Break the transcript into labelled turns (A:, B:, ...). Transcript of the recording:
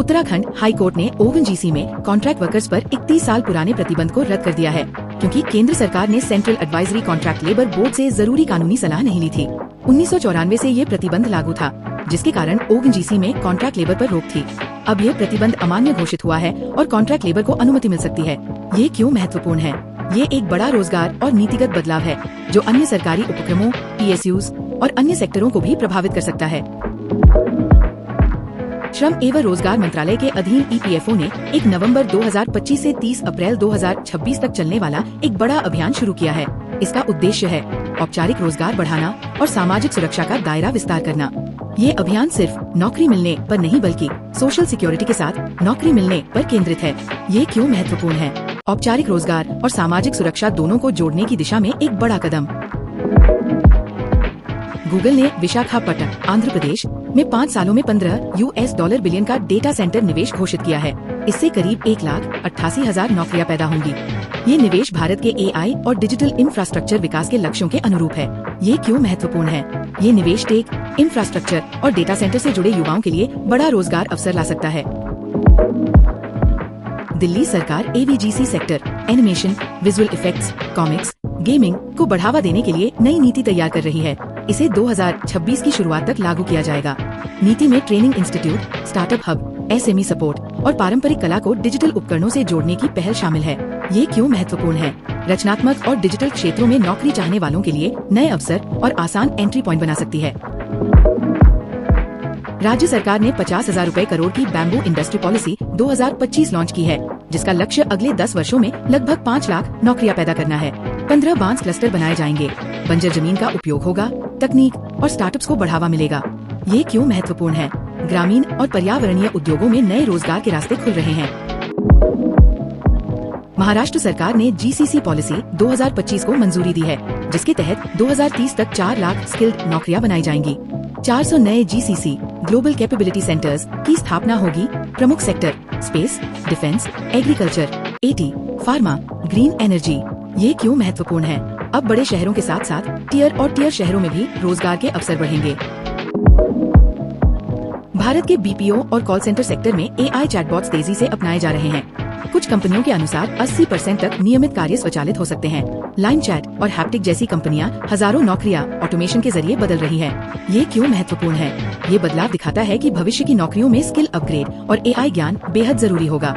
A: Uttarakhand high court ने ONGC में contract workers पर 31 साल पुराने प्रतिबंध को रद्द कर दिया है, क्योंकि केंद्र सरकार ने central advisory contract labour board से जरूरी कानूनी सलाह नहीं ली थी। 1994 से ये प्रतिबंध लागू था, जिसके कारण ओएनजीसी में कॉन्ट्रैक्ट लेबर पर रोक थी। अब ये प्रतिबंध अमान्य घोषित हुआ है और कॉन्ट्रैक्ट लेबर को अनुमति मिल सकती है। ये क्यों महत्वपूर्ण है? ये एक बड़ा रोजगार और नीतिगत बदलाव है, जो अन्य सरकारी उपक्रमों, PSUs और अन्य सेक्टरों को भी प्रभावित कर सकता है। श्रम एवं रोजगार मंत्रालय के अधीन EPFO ने 1 नवंबर 2025 से 30 अप्रैल 2026 तक चलने वाला एक बड़ा अभियान शुरू किया है। इसका उद्देश्य है औपचारिक रोजगार बढ़ाना और सामाजिक सुरक्षा का दायरा विस्तार करना। ये अभियान सिर्फ नौकरी मिलने पर नहीं, बल्कि सोशल सिक्योरिटी के साथ नौकरी मिलने पर केंद्रित है। ये क्यों महत्वपूर्ण है? औपचारिक रोजगार और सामाजिक सुरक्षा दोनों को जोड़ने की दिशा में एक बड़ा कदम। गूगल ने विशाखापट्टनम, आंध्र प्रदेश में 5 सालों में $15 बिलियन का डेटा सेंटर निवेश घोषित किया है। इससे करीब 1,88,000 नौकरियां पैदा होंगी। ये निवेश भारत के AI और डिजिटल इंफ्रास्ट्रक्चर विकास के लक्ष्यों के अनुरूप है। ये क्यों महत्वपूर्ण है? ये निवेश टेक, इंफ्रास्ट्रक्चर और डेटा सेंटर से जुड़े युवाओं के लिए बड़ा रोजगार अवसर ला सकता है। दिल्ली सरकार AVGC sector, animation, visual effects, comics, gaming को बढ़ावा देने के लिए नई नीति तैयार कर रही है। इसे 2026 की शुरुआत तक लागू किया जाएगा। नीति में training institute, startup hub, SME support और पारंपरिक कला को डिजिटल उपकरणों से जोड़ने की पहल शामिल है। ये क्यों महत्वपूर्ण है? रचनात्मक और डिजिटल क्षेत्रों में नौकरी चाहने वालों के लिए नए अवसर और आसान एंट्री पॉइंट बना सकती है। राज्य सरकार ने 50,000 करोड़ की बैम्बू इंडस्ट्री पॉलिसी 2025 लॉन्च की है, जिसका लक्ष्य अगले 10 वर्षों में लगभग 5 लाख नौकरियां पैदा करना है। 15 बांस क्लस्टर बनाए जाएंगे, बंजर जमीन का उपयोग होगा, तकनीक और स्टार्टअप्स को बढ़ावा मिलेगा। ये क्यों महत्वपूर्ण है? ग्रामीण और पर्यावरणीय उद्योगों में नए रोजगार के रास्ते खुल रहे हैं। महाराष्ट्र सरकार ने GCC पॉलिसी 2025 को मंजूरी दी है, जिसके तहत 2030 तक 4 लाख स्किल्ड नौकरियां बनाई जाएंगी। 400 नए GCC ग्लोबल कैपेबिलिटी सेंटर्स की स्थापना होगी। प्रमुख sector space, defence, agriculture, IT, pharma, green energy. ये क्यों महत्वपूर्ण है? अब बड़े शहरों के साथ साथ टियर शहरों में भी रोजगार के अवसर बढ़ेंगे। भारत के BPO और कॉल सेंटर सेक्टर में AI चैटबॉट्स तेजी से अपनाए जा रहे हैं। कुछ कंपनियों के अनुसार 80% तक नियमित कार्य स्वचालित हो सकते हैं। लाइन चैट और हैप्टिक जैसी कंपनियां हजारों नौकरियां ऑटोमेशन के जरिए बदल रही हैं। ये क्यों महत्वपूर्ण है? ये बदलाव दिखाता है कि भविष्य की नौकरियों में स्किल अपग्रेड और AI ज्ञान बेहद जरूरी होगा।